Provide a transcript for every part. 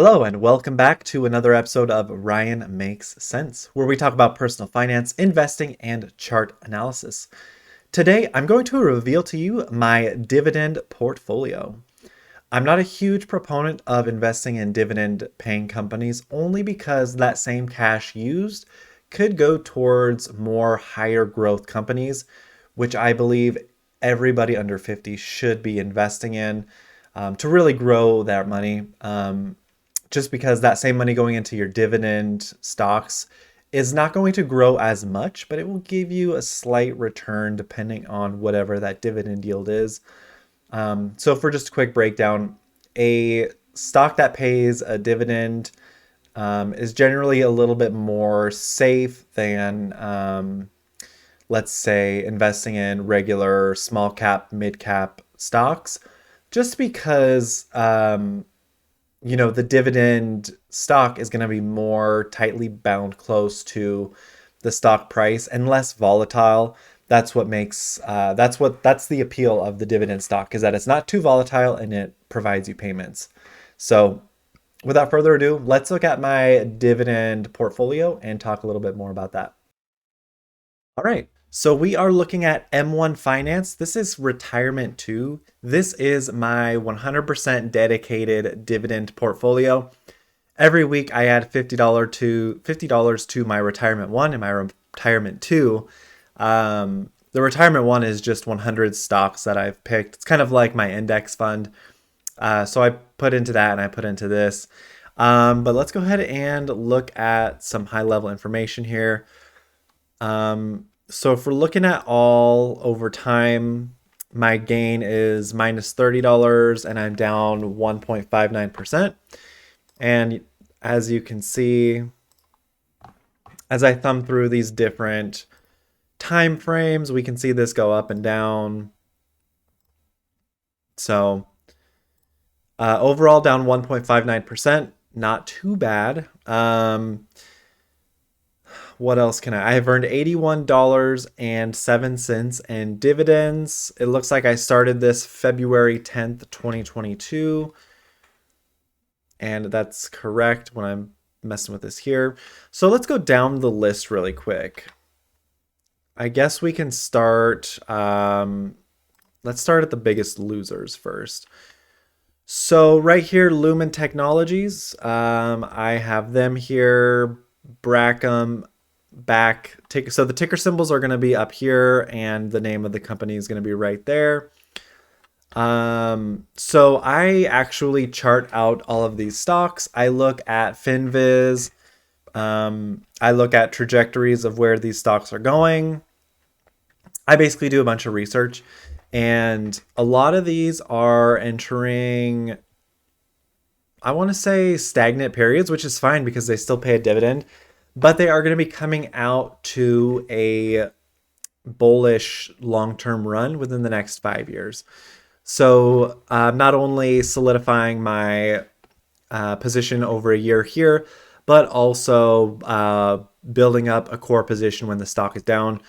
Hello, and welcome back to another episode of Ryan Makes Sense, where we talk about personal finance, investing, and chart analysis. Today, I'm going to reveal to you my dividend portfolio. I'm not a huge proponent of investing in dividend paying companies only because that same cash used could go towards more higher growth companies, which I believe everybody under 50 should be investing in to really grow their money. Just because that same money going into your dividend stocks is not going to grow as much, but it will give you a slight return depending on whatever that dividend yield is. So for just a quick breakdown, a stock that pays a dividend is generally a little bit more safe than, let's say, investing in regular small cap, mid cap stocks, just because the dividend stock is going to be more tightly bound close to the stock price and less volatile. That's what makes that's the appeal of the dividend stock, is that it's not too volatile and it provides you payments. So without further ado, let's look at my dividend portfolio and talk a little bit more about that. All right. So we are looking at M1 Finance. This is retirement 2. This is my 100% dedicated dividend portfolio. Every week I add $50 to my retirement 1 and my retirement 2. The retirement 1 is just 100 stocks that I've picked. It's kind of like my index fund. So I put into that and I put into this. But let's go ahead and look at some high level information here. So if we're looking at all over time, my gain is minus $30 and I'm down 1.59%. And as you can see, as I thumb through these different time frames, we can see this go up and down. So overall down 1.59%, not too bad. What else can I have earned $81.07 in dividends. It looks like I started this February 10th, 2022. And that's correct when I'm messing with this here. So let's go down the list really quick. I guess we can start, let's start at the biggest losers first. So right here, Lumen Technologies, I have them here, Brackham, so the ticker symbols are going to be up here and the name of the company is going to be right there. So I actually chart out all of these stocks. I look at FinViz. I look at trajectories of where these stocks are going. I basically do a bunch of research, and a lot of these are entering, I want to say, stagnant periods, which is fine because they still pay a dividend. But they are going to be coming out to a bullish long-term run within the next 5 years. So not only solidifying my position over a year here, but also building up a core position when the stock is down.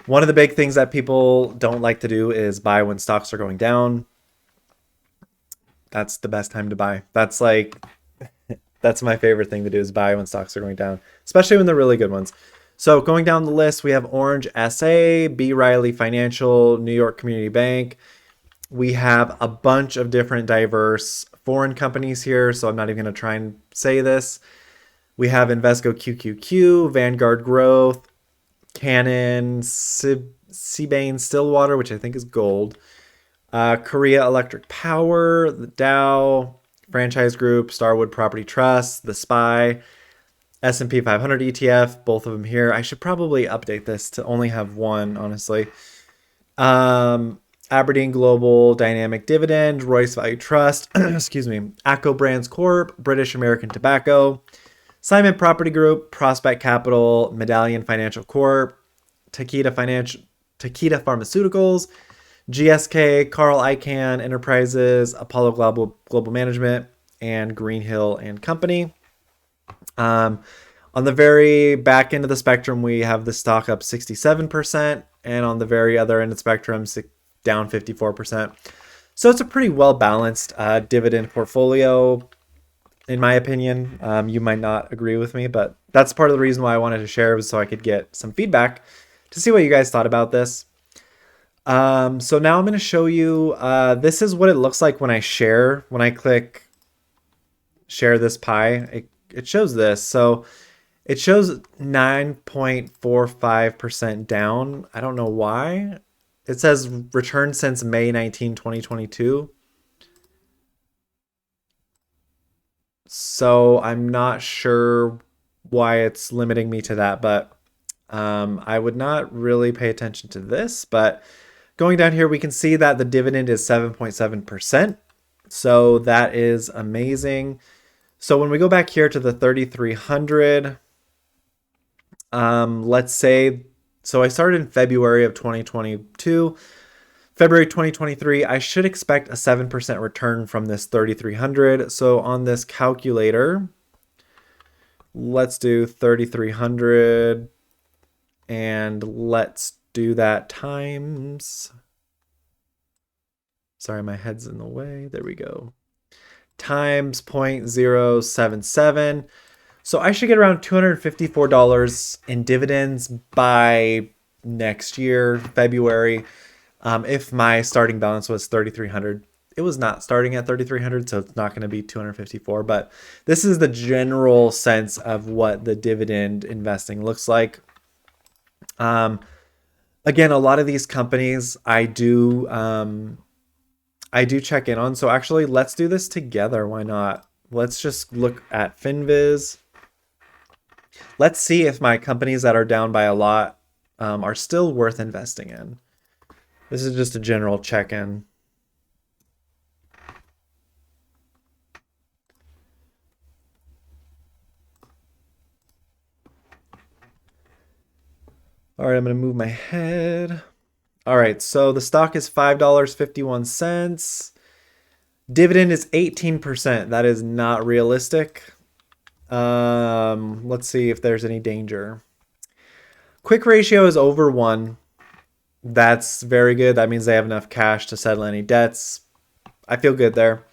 One of the big things that people don't like to do is buy when stocks are going down. That's the best time to buy. That's my favorite thing to do, is buy when stocks are going down, especially when they're really good ones. So going down the list, we have Orange SA, B. Riley Financial, New York Community Bank. We have a bunch of different diverse foreign companies here, so I'm not even going to try and say this. We have Invesco QQQ, Vanguard Growth, Canon, Seabane Stillwater, which I think is gold, Korea Electric Power, the Dow, Franchise Group, Starwood Property Trust, the SPY, S&P 500 ETF, both of them here. I should probably update this to only have one, honestly. Aberdeen Global Dynamic Dividend, Royce Value Trust, excuse me, ACCO Brands Corp, British American Tobacco, Simon Property Group, Prospect Capital, Medallion Financial Corp, Takeda Pharmaceuticals, GSK, Carl Icahn Enterprises, Apollo Global Management, and Greenhill and Company. On the very back end of the spectrum, we have the stock up 67%, and on the very other end of the spectrum, down 54%. So it's a pretty well balanced dividend portfolio. in my opinion. You might not agree with me, but that's part of the reason why I wanted to share, was so I could get some feedback to see what you guys thought about this. So now I'm going to show you, this is what it looks like when I share. When I click share this pie, it shows this. So it shows 9.45% down. I don't know why. It says return since May 19, 2022. So I'm not sure why it's limiting me to that, but I would not really pay attention to this. But going down here, we can see that the dividend is 7.7%. So that is amazing. So when we go back here to the 3,300, let's say, so I started in February of 2022. February 2023, I should expect a 7% return from this 3,300. So on this calculator, let's do 3,300 and let's do that times, sorry, my head's in the way. There we go. Times 0.077. So I should get around $254 in dividends by next year, February. If my starting balance was 3,300, it was not starting at 3,300, so it's not going to be 254. But this is the general sense of what the dividend investing looks like. Again, a lot of these companies I do check in on. So actually, let's do this together. Why not? Let's just look at FinViz. Let's see if my companies that are down by a lot are still worth investing in. This is just a general check-in. All right, I'm going to move my head. All right, so the stock is $5.51. Dividend is 18%. That is not realistic. Let's see if there's any danger. Quick ratio is over 1. That's very good. That means they have enough cash to settle any debts. I feel good there.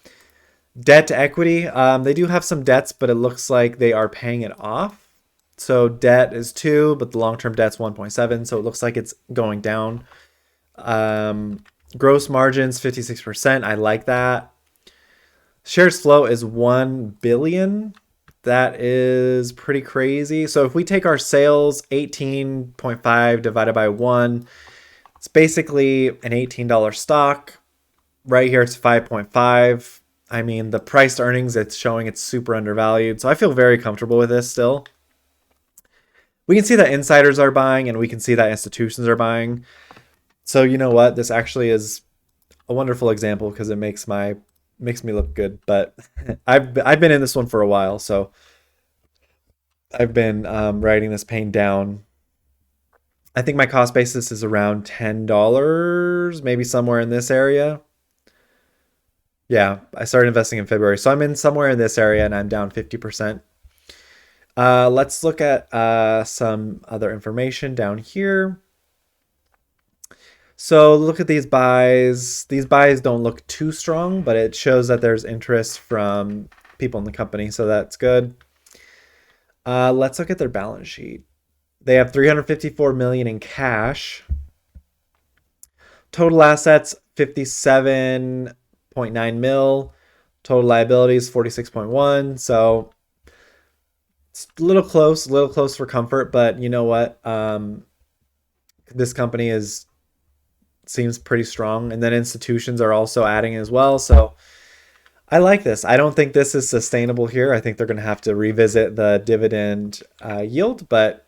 Debt to equity. They do have some debts, but it looks like they are paying it off. So debt is 2, but the long-term debt's 1.7. So it looks like it's going down. Gross margins, 56%. I like that. Shares flow is 1 billion. That is pretty crazy. So if we take our sales, 18.5 divided by 1, it's basically an $18 stock. Right here, it's 5.5. I mean, the price to earnings, it's showing it's super undervalued. So I feel very comfortable with this still. We can see that insiders are buying and we can see that institutions are buying. So you know what? This actually is a wonderful example because it makes me look good. But I've been in this one for a while, so I've been writing this pain down. I think my cost basis is around $10, maybe somewhere in this area. Yeah, I started investing in February, so I'm in somewhere in this area and I'm down 50%. Let's look at some other information down here. So look at these buys. These buys don't look too strong, but it shows that there's interest from people in the company, so that's good. Let's look at their balance sheet. They have $354 million in cash. Total assets, 57.9 mil. Total liabilities, 46.1. So it's a little close for comfort, but you know what? This company seems pretty strong, and then institutions are also adding as well. So I like this. I don't think this is sustainable here. I think they're going to have to revisit the dividend yield, but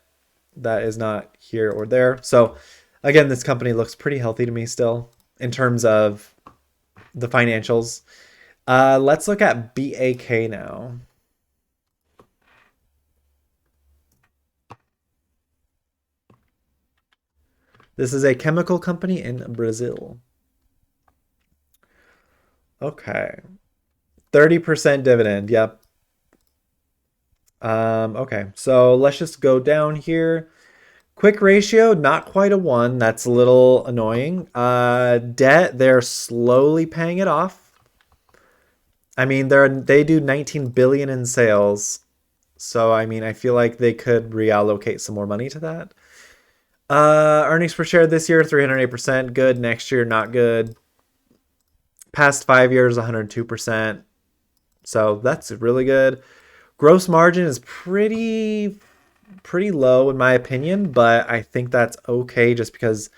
that is not here or there. So again, this company looks pretty healthy to me still in terms of the financials. Let's look at BAK now. This is a chemical company in Brazil. Okay. 30% dividend. Yep. Okay, so let's just go down here. Quick ratio, not quite a 1. That's a little annoying. Debt, they're slowly paying it off. I mean, they do 19 billion in sales. So I mean, I feel like they could reallocate some more money to that. Earnings per share this year 308%, good. Next year not good. Past 5 years 102%. So that's really good. Gross margin is pretty low in my opinion, but I think that's okay just because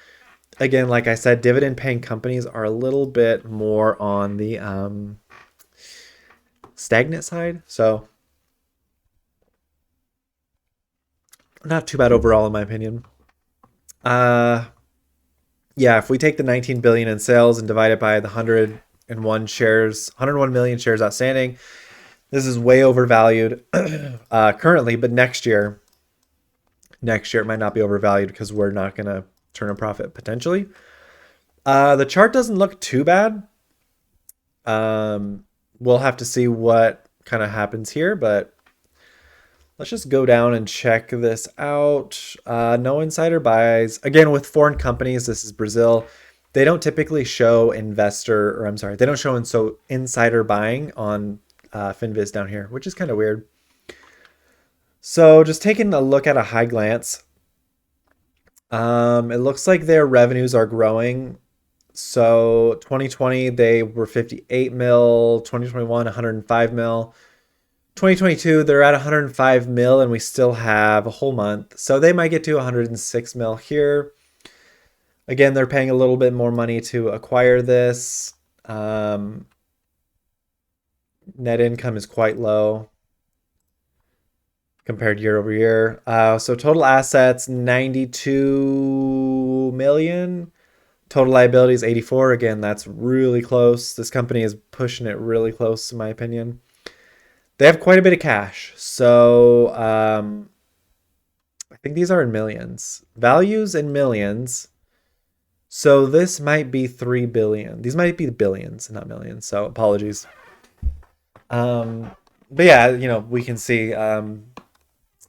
again, like I said, dividend paying companies are a little bit more on the stagnant side. So not too bad overall in my opinion. Uh yeah, if we take the 19 billion in sales and divide it by the 101 million shares outstanding, this is way overvalued currently, but next year it might not be overvalued because we're not going to turn a profit potentially. The chart doesn't look too bad. We'll have to see what kind of happens here, but let's just go down and check this out. No insider buys. Again, with foreign companies, this is Brazil. They don't typically show they don't show insider buying on Finviz down here, which is kind of weird. So just taking a look at a high glance, it looks like their revenues are growing. So 2020, they were 58 mil, 2021, 105 mil. 2022, they're at 105 mil, and we still have a whole month. So they might get to 106 mil here. Again, they're paying a little bit more money to acquire this. Net income is quite low compared year over year. So total assets, 92 million. Total liabilities, 84. Again, that's really close. This company is pushing it really close, in my opinion. They have quite a bit of cash. So I think these are in millions. Values in millions. So this might be 3 billion. These might be billions, not millions. So apologies. But yeah, we can see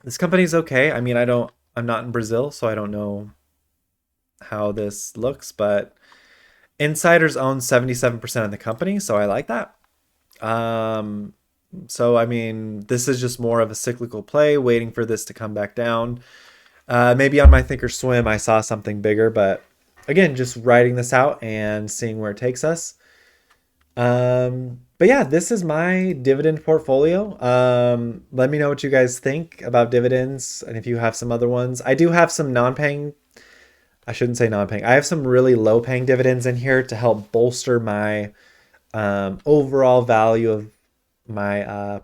this company's okay. I mean, I'm not in Brazil, so I don't know how this looks, but insiders own 77% of the company, so I like that. So I mean, this is just more of a cyclical play, waiting for this to come back down. Maybe on my Thinkorswim I saw something bigger, but again, just writing this out and seeing where it takes us. But yeah, this is my dividend portfolio. Let me know what you guys think about dividends and if you have some other ones. I do have some non-paying. I shouldn't say non-paying. I have some really low-paying dividends in here to help bolster my overall value of my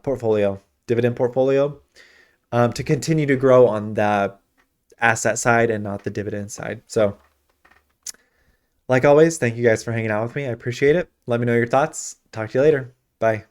dividend portfolio, to continue to grow on the asset side and not the dividend side. So like always, thank you guys for hanging out with me. I appreciate it. Let me know your thoughts. Talk to you later. Bye.